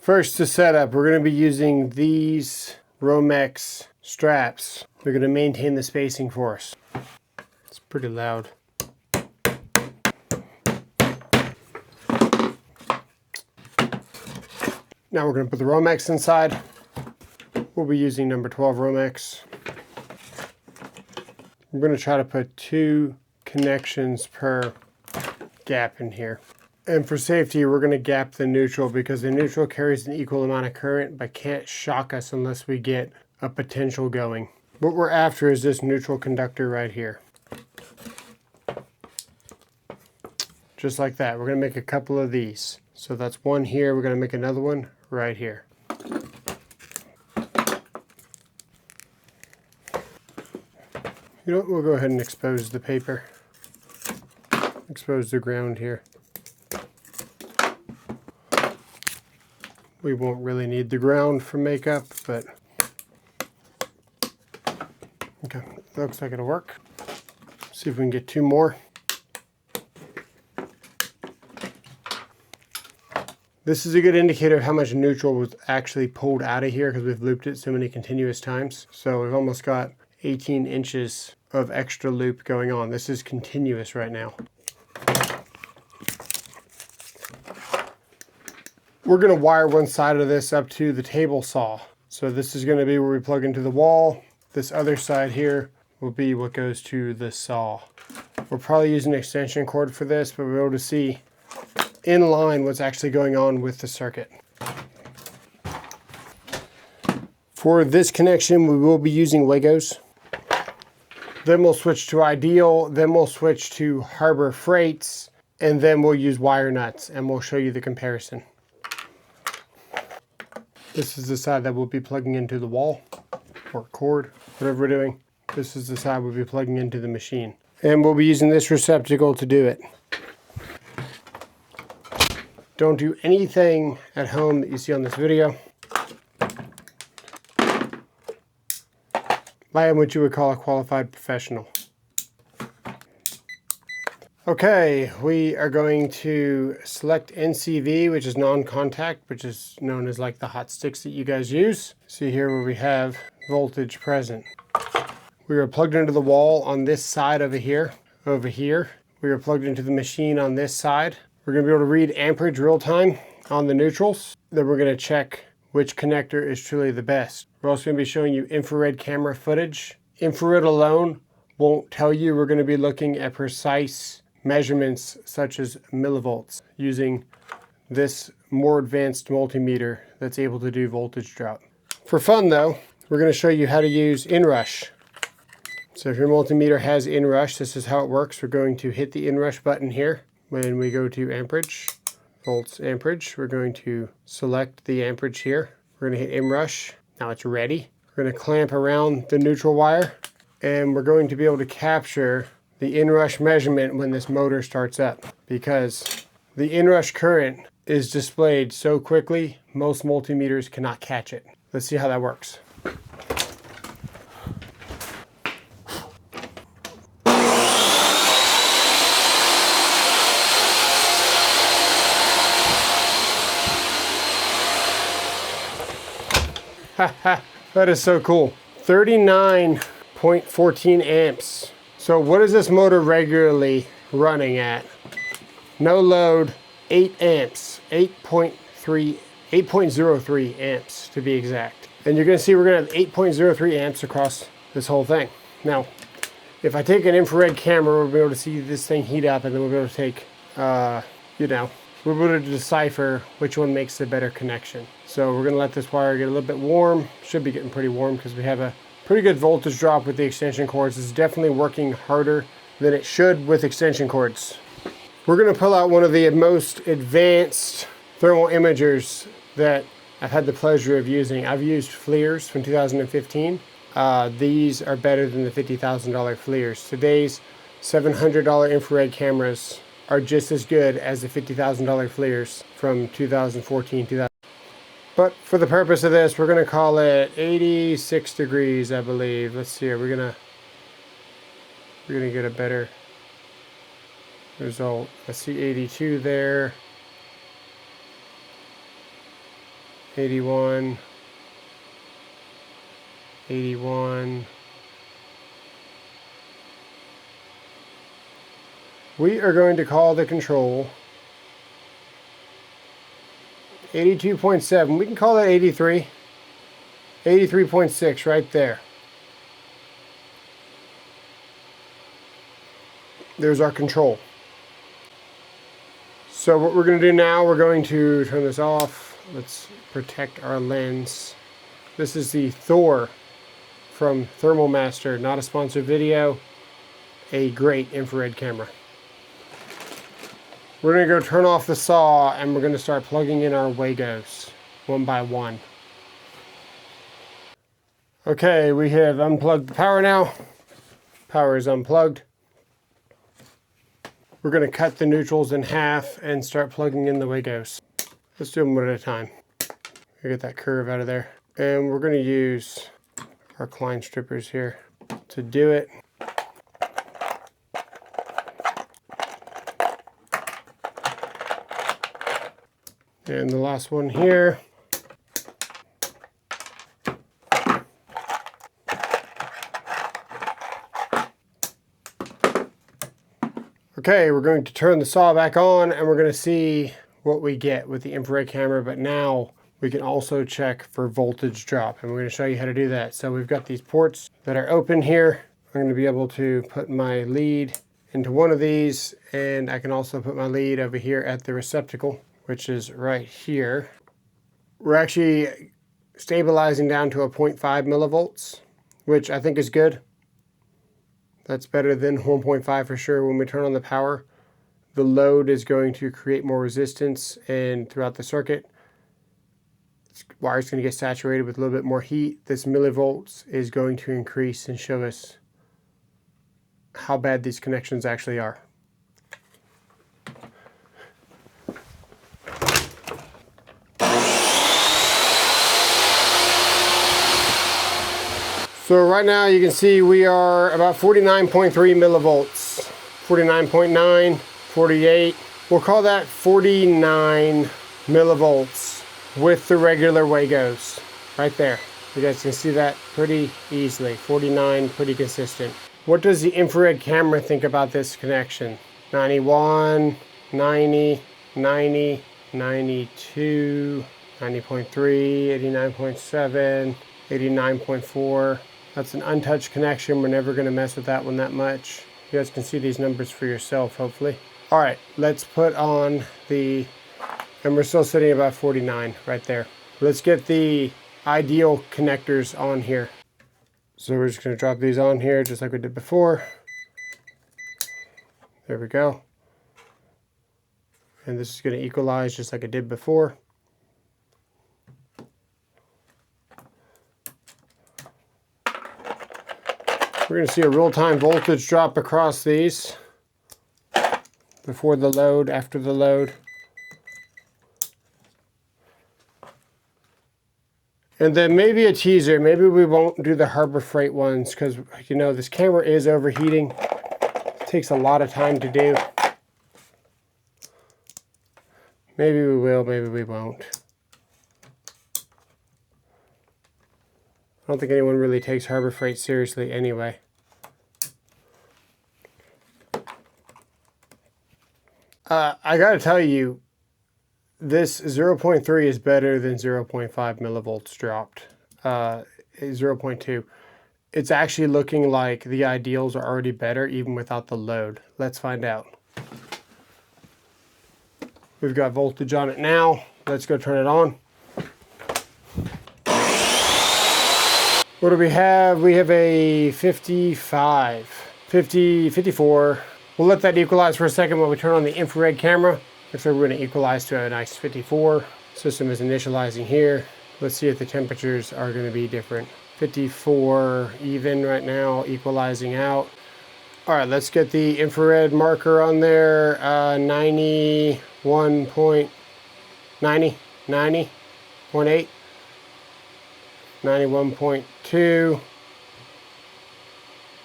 First, to set up, we're going to be using these Romex straps. They're going to maintain the spacing for us. It's pretty loud. Now we're going to put the Romex inside. We'll be using number 12 Romex. I'm going to try to put 2 connections per gap in here. And for safety, we're going to gap the neutral because the neutral carries an equal amount of current but can't shock us unless we get a potential going. What we're after is this neutral conductor right here. Just like that. We're going to make a couple of these. So that's one here. We're going to make another one right here. You know what? We'll go ahead and expose the paper. Expose the ground here. We won't really need the ground for makeup, but okay, looks like it'll work. See if we can get 2 more. This is a good indicator of how much neutral was actually pulled out of here because we've looped it so many continuous times. So we've almost got 18 inches of extra loop going on. This is continuous right now. We're going to wire one side of this up to the table saw. So this is going to be where we plug into the wall. This other side here will be what goes to the saw. We're probably using an extension cord for this, but we're able to see in line what's actually going on with the circuit. For this connection, we will be using Wagos. Then we'll switch to Ideal, then we'll switch to Harbor Freights, and then we'll use wire nuts, and we'll show you the comparison. This is the side that we'll be plugging into the wall, or cord, whatever we're doing. This is the side we'll be plugging into the machine. And we'll be using this receptacle to do it. Don't do anything at home that you see on this video. I am what you would call a qualified professional. Okay, we are going to select NCV, which is non-contact, which is known as like the hot sticks that you guys use. See here where we have voltage present. We are plugged into the wall on this side over here. We are plugged into the machine on this side. We're going to be able to read amperage real time on the neutrals. Then we're going to check which connector is truly the best. We're also going to be showing you infrared camera footage. Infrared alone won't tell you. We're going to be looking at precise measurements such as millivolts using this more advanced multimeter that's able to do voltage drop. For fun though, we're going to show you how to use inrush. So if your multimeter has inrush, this is how it works. We're going to hit the inrush button here. When we go to amperage, volts amperage, we're going to select the amperage here. We're going to hit inrush. Now it's ready. We're going to clamp around the neutral wire and we're going to be able to capture the inrush measurement when this motor starts up because the inrush current is displayed so quickly most multimeters cannot catch it. Let's see how that works. That is so cool. 39.14 amps. So what is this motor regularly running at? No load, 8 amps, 8.03 amps to be exact. And you're gonna see we're gonna have 8.03 amps across this whole thing. Now, if I take an infrared camera, we'll be able to see this thing heat up and then we'll be able to take, we'll be able to decipher which one makes the better connection. So we're gonna let this wire get a little bit warm. Should be getting pretty warm because we have a pretty good voltage drop with the extension cords. It's definitely working harder than it should with extension cords. We're gonna pull out one of the most advanced thermal imagers that I've had the pleasure of using. I've used FLIRs from 2015. These are better than the $50,000 FLIRs. Today's $700 infrared cameras are just as good as the $50,000 FLIRs from 2014. But for the purpose of this, we're gonna call it 86 degrees, I believe. Let's see here, we're gonna get a better result. I see 82 there. 81, 81. We are going to call the control 82.7. We can call that 83. 83.6 right there. There's our control. So what we're going to do now, we're going to turn this off. Let's protect our lens. This is the Thor from Thermal Master, not a sponsored video. A great infrared camera. We're going to go turn off the saw and we're going to start plugging in our Wagos one by one. Okay, we have unplugged the power now. Power is unplugged. We're going to cut the neutrals in half and start plugging in the Wagos. Let's do them one at a time. Get that curve out of there. And we're going to use our Klein strippers here to do it. And the last one here. Okay, we're going to turn the saw back on and we're going to see what we get with the infrared camera, but now we can also check for voltage drop, and we're going to show you how to do that. So we've got these ports that are open here. I'm going to be able to put my lead into one of these, and I can also put my lead over here at the receptacle, which is right here. We're actually stabilizing down to a 0.5 millivolts, which I think is good. That's better than 1.5 for sure. When we turn on the power, the load is going to create more resistance, and throughout the circuit, the wire is going to get saturated with a little bit more heat. This millivolts is going to increase and show us how bad these connections actually are. So right now you can see we are about 49.3 millivolts, 49.9, 48. We'll call that 49 millivolts with the regular Wagos right there. You guys can see that pretty easily. 49, pretty consistent. What does the infrared camera think about this connection? 91, 90, 90, 92, 90.3, 89.7, 89.4. That's an untouched connection. We're never going to mess with that one that much. You guys can see these numbers for yourself, hopefully. All right, let's put on the, and we're still sitting about 49 right there. Let's get the ideal connectors on here. So we're just going to drop these on here just like we did before. There we go. And this is going to equalize just like it did before. We're going to see a real-time voltage drop across these before the load, after the load. And then maybe a teaser. Maybe we won't do the Harbor Freight ones because, you know, this camera is overheating. It takes a lot of time to do. Maybe we will, maybe we won't. I don't think anyone really takes Harbor Freight seriously anyway. I gotta tell you, this 0.3 is better than 0.5 millivolts dropped. 0.2. It's actually looking like the ideals are already better even without the load. Let's find out. We've got voltage on it now. Let's go turn it on. What do we have? We have a 55, 50, 54. We'll let that equalize for a second while we turn on the infrared camera. Looks like we're going to equalize to a nice 54. System is initializing here. Let's see if the temperatures are going to be different. 54 even right now, equalizing out. All right, let's get the infrared marker on there. 91.90, 90.8. 91.2,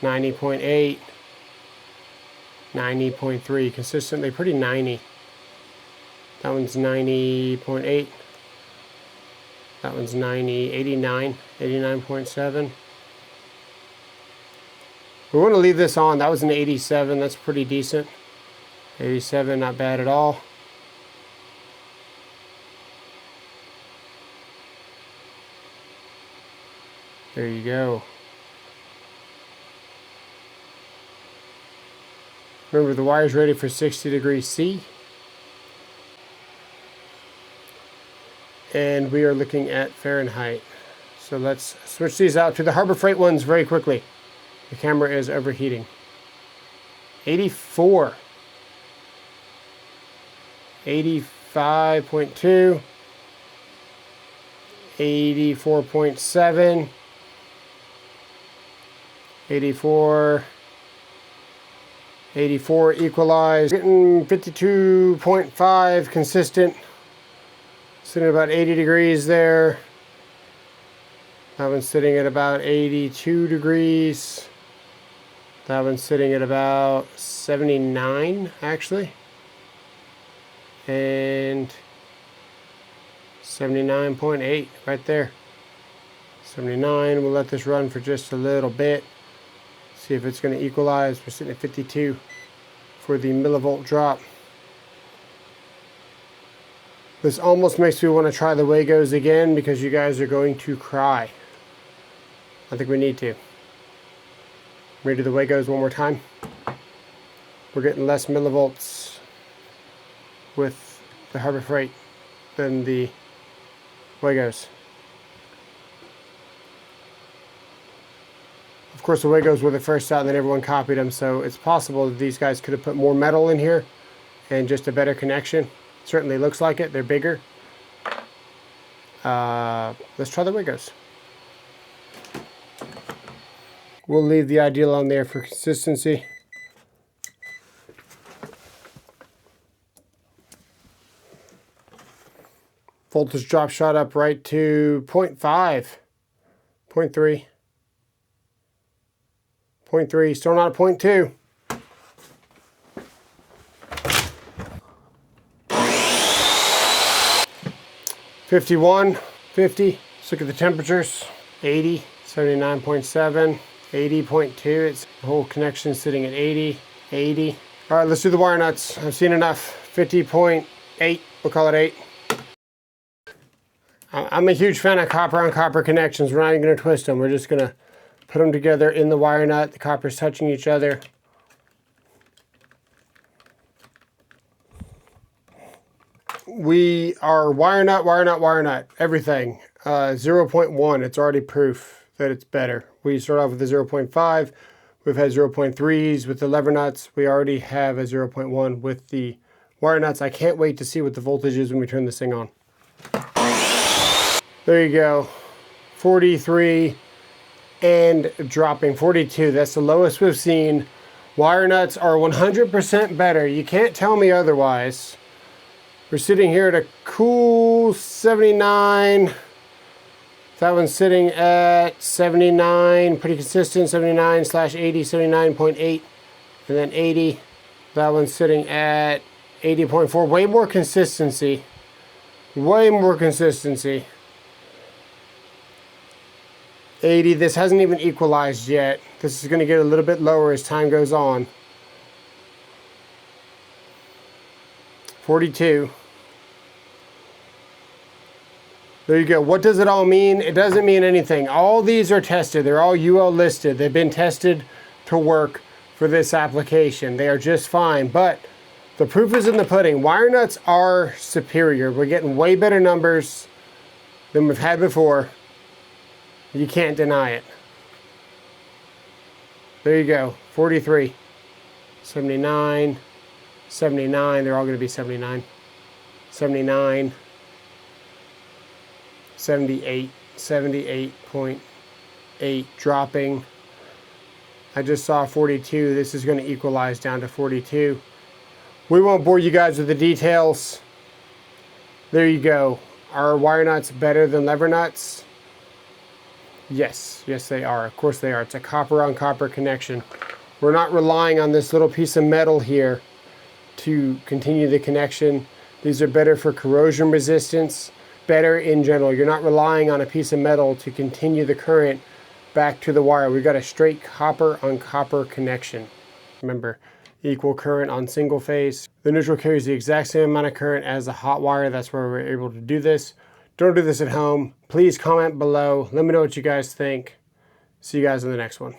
90.8, 90.3, consistently pretty 90. That one's 90.8, That one's 90, 89, 89.7. We want to leave this on. That was an 87. That's pretty decent. 87, not bad at all. There you go. Remember, the wire's rated for 60 degrees C. And we are looking at Fahrenheit. So let's switch these out to the Harbor Freight ones very quickly. The camera is overheating. 84. 85.2. 84.7. 84. 84 equalized. Getting 52.5 consistent. Sitting at about 80 degrees there. That one's sitting at about 82 degrees. That one's sitting at about 79 actually. And 79.8 right there. 79. We'll let this run for just a little bit. See if it's going to equalize. We're sitting at 52 for the millivolt drop. This almost makes me want to try the Wagos again because you guys are going to cry. I think we need to. Redo the Wagos one more time. We're getting less millivolts with the Harbor Freight than the Wagos. Of course, the Wagos were the first out and then everyone copied them, so it's possible that these guys could have put more metal in here and just a better connection. Certainly looks like it. They're bigger. Let's try the Wagos. We'll leave the ideal on there for consistency. Voltage drop shot up right to 0.5, 0.3, 0.3, still not a 0.2. $51, $50. Let's look at the temperatures. 80, 79.7, 80.2. It's the whole connection sitting at 80, 80. All right, let's do the wire nuts. I've seen enough. 50.8, we'll call it 8. I'm a huge fan of copper on copper connections. We're not even going to twist them. We're just going to put them together in the wire nut. The copper's touching each other. We are wire nut, everything. 0.1, it's already proof that it's better. We start off with a 0.5. We've had 0.3s with the lever nuts. We already have a 0.1 with the wire nuts. I can't wait to see what the voltage is when we turn this thing on. There you go. 43 and dropping. 42, that's the lowest we've seen. Wire nuts are 100% better. You can't tell me otherwise. We're sitting here at a cool 79. That one's sitting at 79, pretty consistent, 79/80, 79.8, and then 80. That one's sitting at 80.4. Way more consistency. Way more consistency. 80, this hasn't even equalized yet. This is going to get a little bit lower as time goes on. 42. There you go. What does it all mean? It doesn't mean anything. All these are tested. They're all UL listed. They've been tested to work for this application. They are just fine. But the proof is in the pudding. Wire nuts are superior. We're getting way better numbers than we've had before. You can't deny it. There you go. 43. 79. 79. They're all going to be 79. 79. 78, 78.8 dropping. I just saw 42. This is going to equalize down to 42. We won't bore you guys with the details. There you go. Are wire nuts better than lever nuts? Yes, yes they are. Of course they are. It's a copper on copper connection. We're not relying on this little piece of metal here to continue the connection. These are better for corrosion resistance, better in general. You're not relying on a piece of metal to continue the current back to the wire. We've got a straight copper on copper connection. Remember, equal current on single phase. The neutral carries the exact same amount of current as the hot wire. That's where we're able to do this. Don't do this at home. Please comment below. Let me know what you guys think. See you guys in the next one.